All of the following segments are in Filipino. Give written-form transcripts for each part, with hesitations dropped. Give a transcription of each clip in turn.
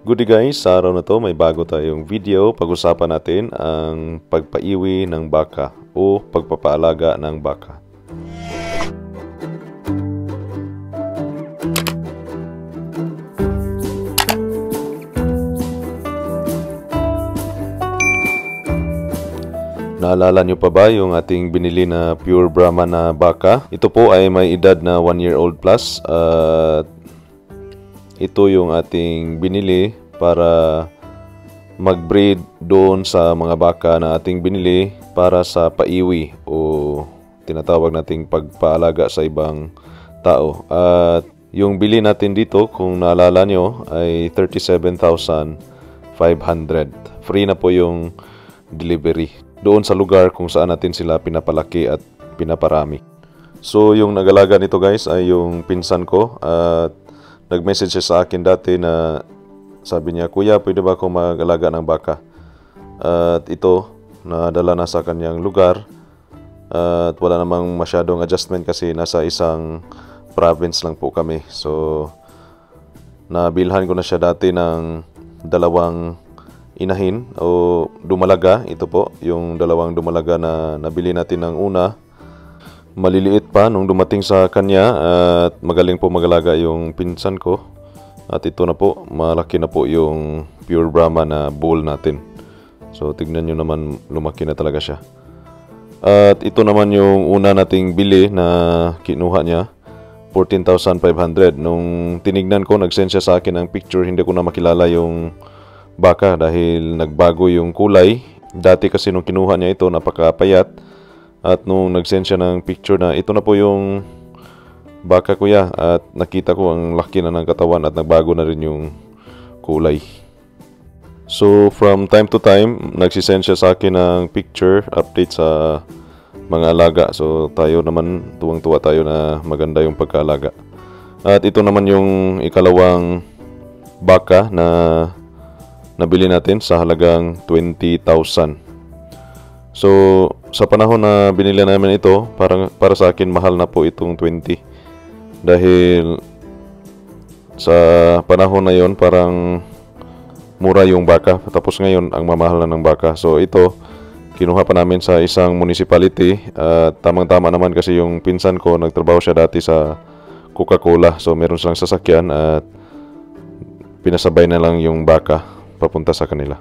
Good day guys, sa araw na to may bago tayong video. Pag-usapan natin ang pagpaiwi ng baka o pagpapaalaga ng baka. Naalala nyo pa ba yung ating binili na pure Brahman na baka? Ito po ay may edad na 1 year old plus. Ito yung ating binili para mag-breed doon sa mga baka na ating binili para sa paiwi o tinatawag nating pagpaalaga sa ibang tao. At yung bili natin dito, kung naalala nyo, ay 37,500. Free na po yung delivery doon sa lugar kung saan natin sila pinapalaki at pinaparami. So yung nag-alaga nito guys ay yung pinsan ko at nag-message siya sa akin dati na sabi niya, "Kuya, pwede ba akong mag-alaga ng baka?" At ito, nadala na sa kanyang lugar at wala namang masyadong adjustment kasi nasa isang province lang po kami. So nabilhan ko na siya dati ng dalawang inahin o dumalaga. Ito po yung dalawang dumalaga na nabili natin ng una. Maliliit pa nung dumating sa kanya at magaling po mag-alaga yung pinsan ko. At ito na po, malaki na po yung pure Brahman na bull natin. So tignan nyo naman, lumaki na talaga siya. At ito naman yung una nating bili na kinuha niya, 14,500. Nung tinignan ko, nag-send siya sa akin ng picture, hindi ko na makilala yung baka dahil nagbago yung kulay. Dati kasi nung kinuha niya ito, napakapayat. At nung nag-send siya ng picture na ito na po yung baka kuya, at nakita ko ang laki na ng katawan at nagbago na rin yung kulay. So from time to time, nagsisend siya sa akin ng picture, update sa mga alaga. So tayo naman, tuwang-tuwa tayo na maganda yung pagkaalaga. At ito naman yung ikalawang baka na nabili natin sa halagang 20,000. So sa panahon na binili namin ito, para sa akin mahal na po itong 20. Dahil sa panahon na yon parang mura yung baka. Tapos ngayon ang mamahal na ng baka. So ito, kinuha pa namin sa isang municipality. At tamang-tama naman kasi yung pinsan ko, nagtrabaho siya dati sa Coca-Cola. So meron silang sasakyan at pinasabay na lang yung baka papunta sa kanila.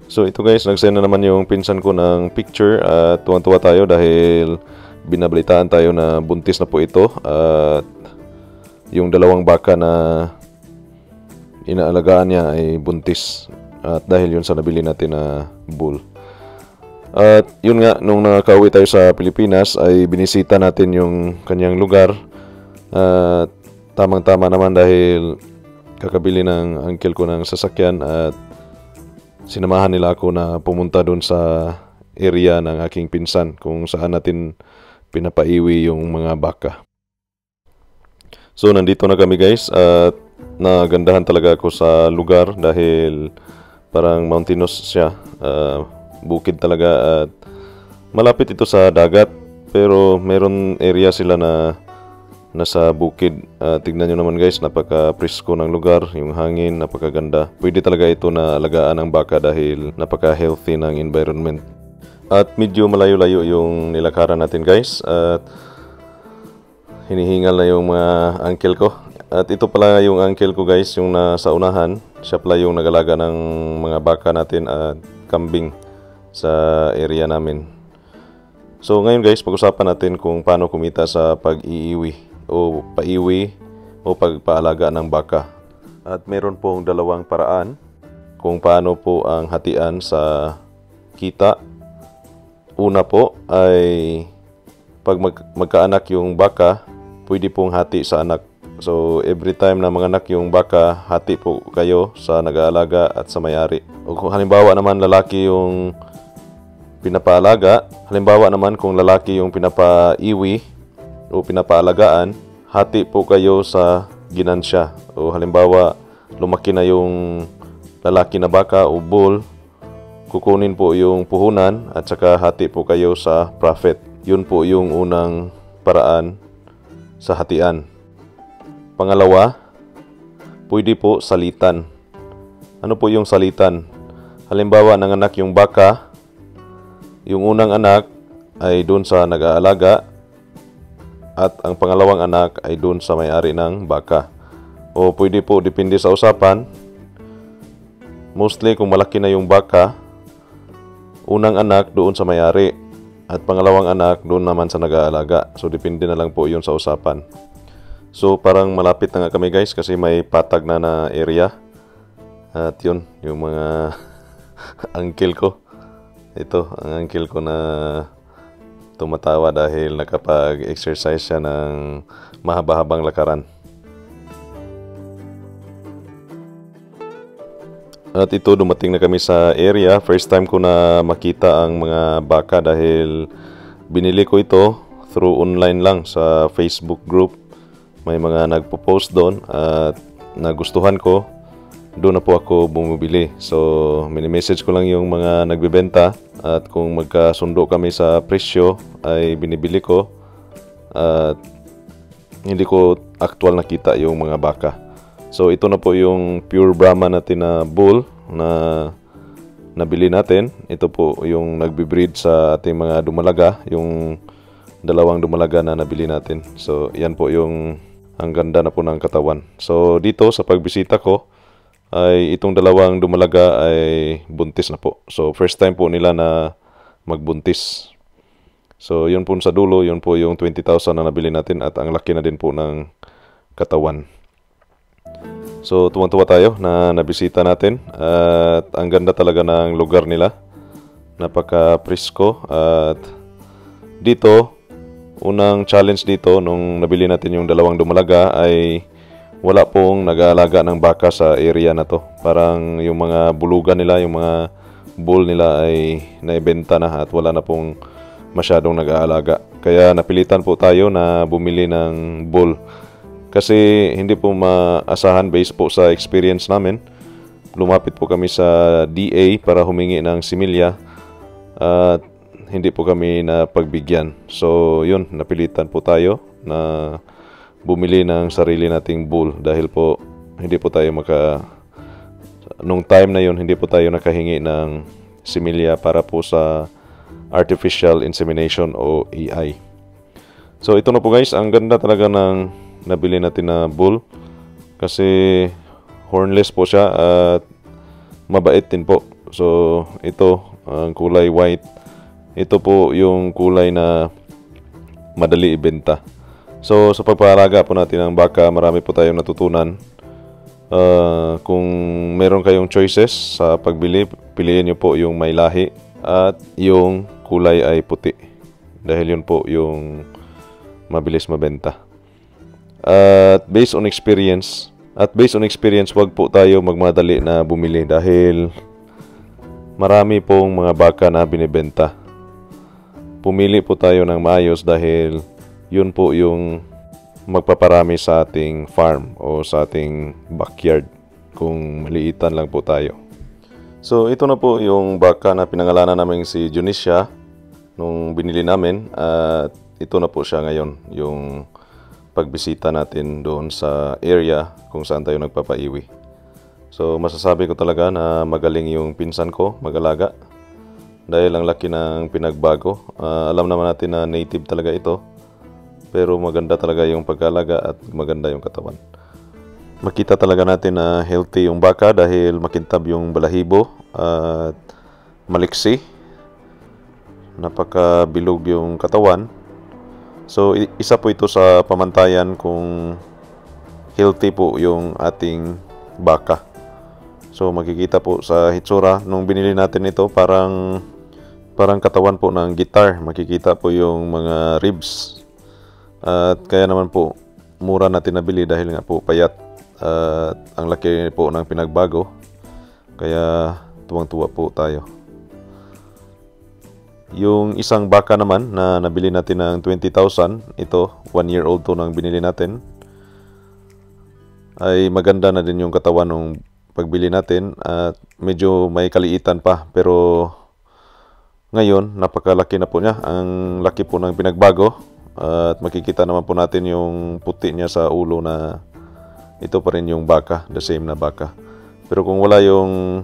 So ito guys, nagsend na naman yung pinsan ko ng picture at tuwan-tuwa tayo dahil binabalitaan tayo na buntis na po ito at yung dalawang baka na inaalagaan niya ay buntis at dahil yun sa nabili natin na bull. At yun nga, nung nakauwi tayo sa Pilipinas ay binisita natin yung kanyang lugar at tamang-tama naman dahil kakabili ng uncle ko ng sasakyan at sinamahan nila ako na pumunta doon sa area ng aking pinsan kung saan natin pinapaiwi yung mga baka. So nandito na kami guys at nagandahan talaga ako sa lugar dahil parang mountainous siya, bukid talaga at malapit ito sa dagat pero meron area sila na nasa bukid. Tignan nyo naman guys, napaka-presko ng lugar, yung hangin, napakaganda. Pwede talaga ito na alagaan ng baka dahil napaka-healthy ng environment. At medyo malayo-layo yung nilakaran natin guys. At hinihingal na yung mga uncle ko. At ito pala yung uncle ko guys, yung nasa unahan. Siya pala yung nagalaga ng mga baka natin at kambing sa area namin. So ngayon guys, pag-usapan natin kung paano kumita sa pag-iiwi o paiwi o pagpaalaga ng baka. At meron pong dalawang paraan kung paano po ang hatian sa kita. Una po ay pag magkaanak yung baka, pwede pong hati sa anak. So every time na manganak yung baka, hati po kayo sa nag-aalaga at sa may-ari. O kung halimbawa naman lalaki yung pinapaalaga, halimbawa naman kung lalaki yung pinapaiwi o pinapaalagaan, hati po kayo sa ginansya. O halimbawa, lumaki na yung lalaki na baka o bull, kukunin po yung puhunan at saka hati po kayo sa profit. Yun po yung unang paraan sa hatian. Pangalawa, pwede po salitan. Ano po yung salitan? Halimbawa, nanganak yung baka, yung unang anak ay doon sa nag-aalaga at ang pangalawang anak ay doon sa may-ari ng baka. O pwede po, depende sa usapan. Mostly kung malaki na yung baka, unang anak doon sa may-ari at pangalawang anak doon naman sa nag-aalaga. So depende na lang po yun sa usapan. So parang malapit na nga kami guys kasi may patag na area. At yun, yung mga uncle ko. Ito, ang uncle ko na tumatawa dahil nakapag-exercise siya ng mahaba-habang lakaran. At ito, dumating na kami sa area. First time ko na makita ang mga baka dahil binili ko ito through online lang sa Facebook group. May mga nagpo-post doon at nagustuhan ko. Doon na po ako bumibili. So, mini-message ko lang yung mga nagbebenta at kung magkasundo kami sa presyo ay binibili ko at hindi ko actual nakita yung mga baka. So, ito na po yung pure Brahma natin na bull na nabili natin. Ito po yung nagbe-breed sa ating mga dumalaga, yung dalawang dumalaga na nabili natin. So, yan po yung ang ganda na po ng katawan. So, dito sa pagbisita ko, ay itong dalawang dumalaga ay buntis na po. So, first time po nila na magbuntis. So, yun po sa dulo, yun po yung 20,000 na nabili natin at ang laki na din po ng katawan. So, tuwang-tuwa tayo na nabisita natin at ang ganda talaga ng lugar nila. Napaka-presko at dito, unang challenge dito nung nabili natin yung dalawang dumalaga ay wala pong nag-aalaga ng baka sa area na to. Parang yung mga bulugan nila, yung mga bull nila ay naibenta na at wala na pong masyadong nag-aalaga. Kaya napilitan po tayo na bumili ng bull. Kasi hindi po maasahan based po sa experience namin. Lumapit po kami sa DA para humingi ng similya at hindi po kami napagbigyan. So yun, napilitan po tayo na bumili ng sarili nating bull dahil po hindi po tayo nung time na yun hindi po tayo nakahingi ng similya para po sa artificial insemination o AI. So ito na po guys, ang ganda talaga ng nabili natin na bull kasi hornless po siya at mabait din po. So ito ang kulay white. Ito po yung kulay na madali ibenta. So, sa pagpaalaga po natin ng baka, marami po tayong natutunan. Kung meron kayong choices sa pagbili, piliin nyo po yung may lahi at yung kulay ay puti. Dahil yun po yung mabilis mabenta. At based on experience, wag po tayo magmadali na bumili dahil marami pong mga baka na binibenta. Pumili po tayo ng maayos dahil yun po yung magpaparami sa ating farm o sa ating backyard kung maliitan lang po tayo. So ito na po yung baka na pinangalanan namin si Junicia nung binili namin at ito na po siya ngayon yung pagbisita natin doon sa area kung saan tayo nagpapaiwi. So masasabi ko talaga na magaling yung pinsan ko mag-alaga dahil ang laki ng pinagbago. Alam naman natin na native talaga ito. Pero maganda talaga yung pag-alaga at maganda yung katawan. Makita talaga natin na healthy yung baka dahil makintab yung balahibo at maliksi. Napakabilog yung katawan. So isa po ito sa pamantayan kung healthy po yung ating baka. So makikita po sa hitsura nung binili natin ito parang katawan po ng guitar. Makikita po yung mga ribs. At kaya naman po mura natin nabili dahil nga po payat at ang laki po ng pinagbago. Kaya tuwang-tuwa po tayo. Yung isang baka naman na nabili natin ng 20,000, ito 1 year old to nang binili natin. Ay maganda na din yung katawan nung pagbili natin at medyo may kaliitan pa pero ngayon napakalaki na po niya. Ang laki po ng pinagbago. At makikita naman po natin yung puti niya sa ulo na ito pa rin yung baka, the same na baka. Pero kung wala yung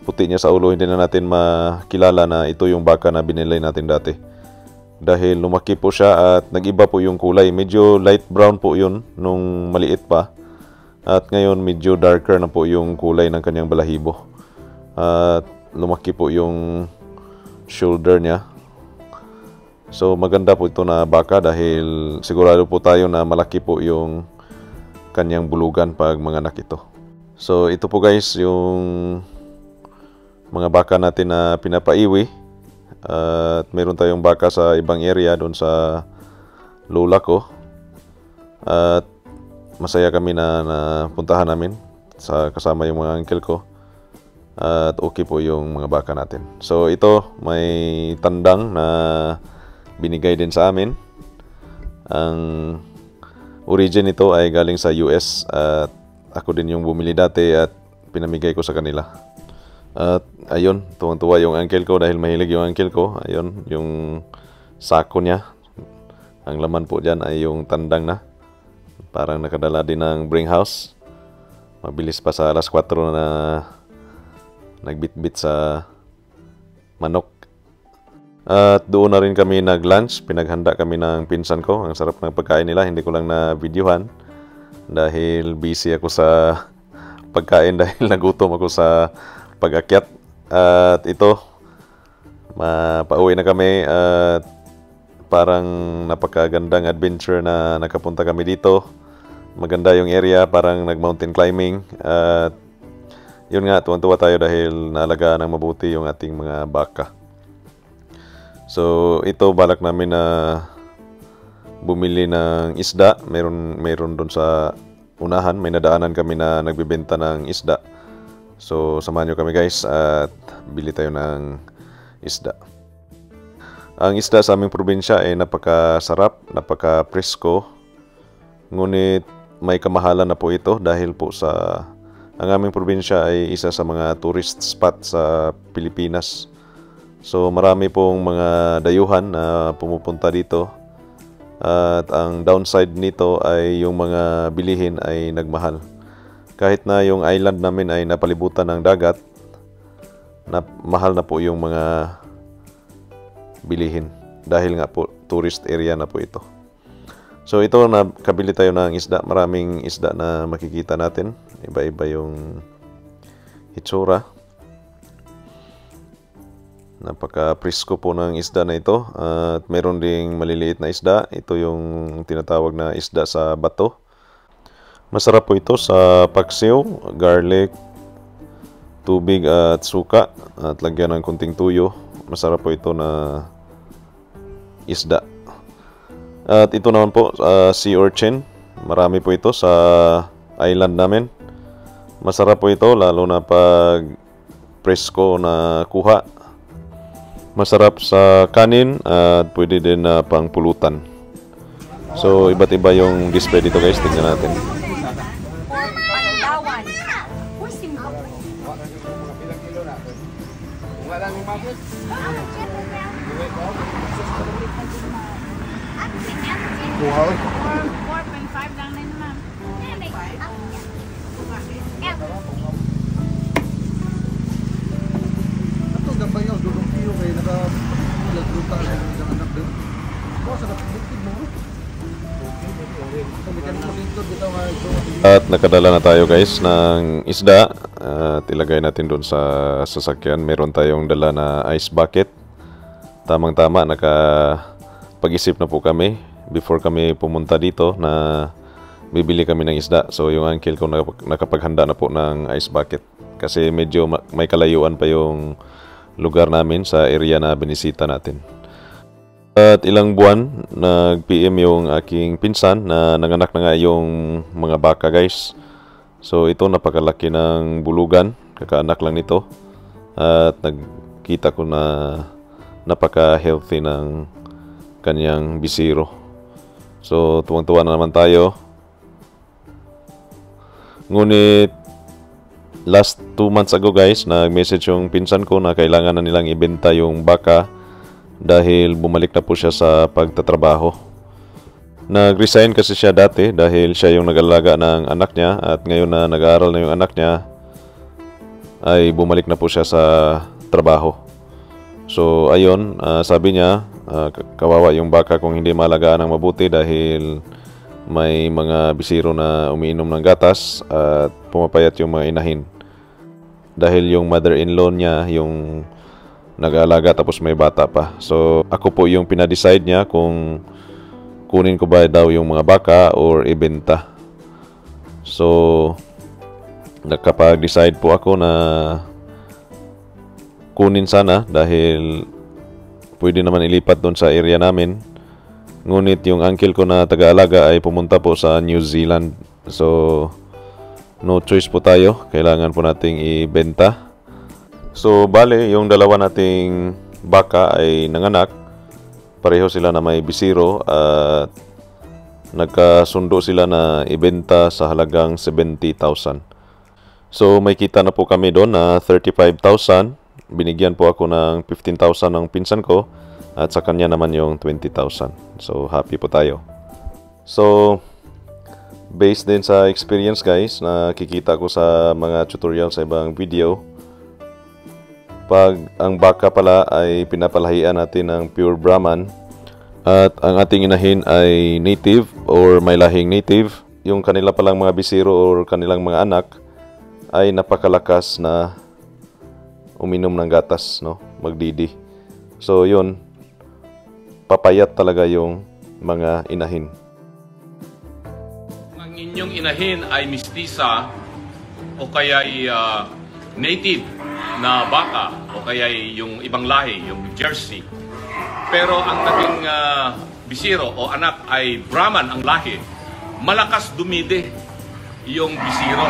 puti niya sa ulo, hindi na natin makilala na ito yung baka na binili natin dati. Dahil lumaki po siya at nag-iba po yung kulay. Medyo light brown po yun nung maliit pa. At ngayon medyo darker na po yung kulay ng kanyang balahibo. At lumaki po yung shoulder niya. So maganda po ito na baka dahil sigurado po tayo na malaki po yung kanyang bulugan pag manganak ito. So ito po guys yung mga baka natin na pinapaiwi. At meron tayong baka sa ibang area doon sa lola ko. At masaya kami na puntahan namin sa kasama yung mga uncle ko. At okay po yung mga baka natin. So ito may tandang na binigay din sa amin. Ang origin nito ay galing sa US at ako din yung bumili dati at pinamigay ko sa kanila. At ayun, tuwang-tuwa yung uncle ko dahil mahilig yung uncle ko. Ayun, yung sako niya. Ang laman po dyan ay yung tandang na. Parang nakadala din ng bring house. Mabilis pa sa alas 4 na nagbitbit sa manok. At doon na rin kami nag-lunch. Pinaghanda kami ng pinsan ko. Ang sarap ng pagkain nila. Hindi ko lang na-videohan dahil busy ako sa pagkain dahil nagutom ako sa pag-akyat. At ito, pauwi na kami at parang napakagandang adventure na nakapunta kami dito. Maganda yung area, parang nag-mountain climbing. At yun nga, tuwan-tuwa tayo dahil naalagaan ng mabuti yung ating mga baka. So ito balak namin na bumili ng isda. Meron doon sa unahan, may nadaanan kami na nagbebenta ng isda. So samahan nyo kami guys at bili tayo ng isda. Ang isda sa aming probinsya ay napakasarap, napaka-presko. Ngunit may kamahalan na po ito dahil po sa ang aming probinsya ay isa sa mga tourist spot sa Pilipinas. So marami pong mga dayuhan na pumupunta dito. At ang downside nito ay yung mga bilihin ay nagmahal. Kahit na yung island namin ay napalibutan ng dagat, mahal na po yung mga bilihin. Dahil nga po tourist area na po ito. So ito, nakabili tayo ng isda. Maraming isda na makikita natin. Iba-iba yung hitsura. Napaka-presko po ng isda na ito. At meron ding maliliit na isda. Ito yung tinatawag na isda sa bato. Masarap po ito sa paksiw, garlic, tubig at suka. At lagyan ng kunting tuyo. Masarap po ito na isda. At ito naman po, sea urchin. Marami po ito sa island namin. Masarap po ito lalo na pag presko na kuha. Masarap sa kanin at pwede din na pang pulutan. So iba't iba yung display dito guys. Tingnan natin. At nakadala na tayo guys ng isda at ilagay natin doon sa sasakyan. Meron tayong dala na ice bucket. Tamang-tama, nakapag-isip na po kami before kami pumunta dito na bibili kami ng isda. So yung uncle ko nakapaghanda na po ng ice bucket kasi medyo may kalayuan pa yung lugar namin sa area na binisita natin. At ilang buwan, nag-PM yung aking pinsan na nanganak na nga yung mga baka guys. So ito, napakalaki ng bulugan, kakaanak lang nito. At nagkita ko na napaka-healthy ng kanyang bisiro. So tuwang-tuwa na naman tayo. Ngunit last 2 months ago guys, nag-message yung pinsan ko na kailangan na nilang ibenta yung baka dahil bumalik na po siya sa pagtatrabaho. Nag-resign kasi siya dati dahil siya yung nag-alaga ng anak niya at ngayon na nag-aaral na yung anak niya, ay bumalik na po siya sa trabaho. So ayun, sabi niya, kawawa yung baka kung hindi malagaan ng mabuti dahil may mga bisiro na umiinom ng gatas at pumapayat yung mga inahin. Dahil yung mother-in-law niya yung nag-aalaga tapos may bata pa. So ako po yung pinadecide niya kung kunin ko ba daw yung mga baka or ibenta. So nakapag-decide po ako na kunin sana dahil pwede naman ilipat doon sa area namin. Ngunit yung uncle ko na taga-alaga ay pumunta po sa New Zealand. So no choice po tayo, kailangan po nating ibenta. So bale, yung dalawa nating baka ay nanganak. Pareho sila na may bisiro at nagkasundo sila na ibenta sa halagang 70,000. So may kita na po kami doon na 35,000. Binigyan po ako ng 15,000 ng pinsan ko at sa kanya naman yung 20,000. So happy po tayo. So based din sa experience guys, nakikita ko sa mga tutorial sa ibang video, pag ang baka pala ay pinapalahian natin ng pure Brahman at ang ating inahin ay native or may lahing native, yung kanila palang mga bisiro or kanilang mga anak ay napakalakas na uminom ng gatas, no? Magdidi. So yun, papayat talaga yung mga inahin. Ang inyong inahin ay mistisa o kaya ay native na baka o kaya ay yung ibang lahi, yung Jersey. Pero ang naging bisiro o anak ay Brahman ang lahi, malakas dumide yung bisiro.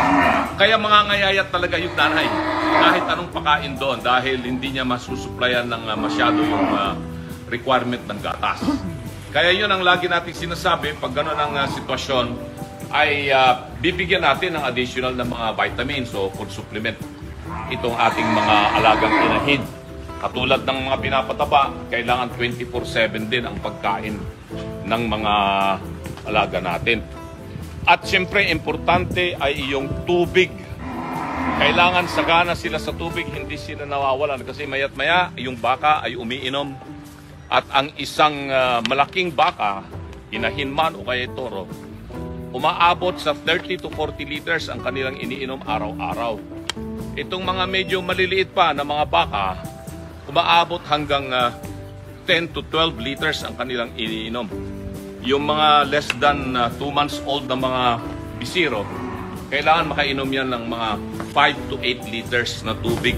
Kaya mangangayayat talaga yung nanay kahit anong pakain doon dahil hindi niya masusuplayan ng masyado yung requirement ng gatas. Kaya yun ang lagi nating sinasabi pag gano'n ang sitwasyon ay bibigyan natin ng additional na mga vitamins o food supplement itong ating mga alagang inahin. Katulad ng mga pinapataba, kailangan 24/7 din ang pagkain ng mga alaga natin. At siyempre, importante ay yung tubig. Kailangan sagana sila sa tubig, hindi sila nawawalan. Kasi maya't maya, yung baka ay umiinom. At ang isang malaking baka, inahin man o kaya toro, umaabot sa 30 to 40 liters ang kanilang iniinom araw-araw. Itong mga medyo maliliit pa na mga baka, umaabot hanggang 10 to 12 liters ang kanilang iniinom. Yung mga less than 2 months old na mga bisiro, kailangan makainom yan ng mga 5 to 8 liters na tubig.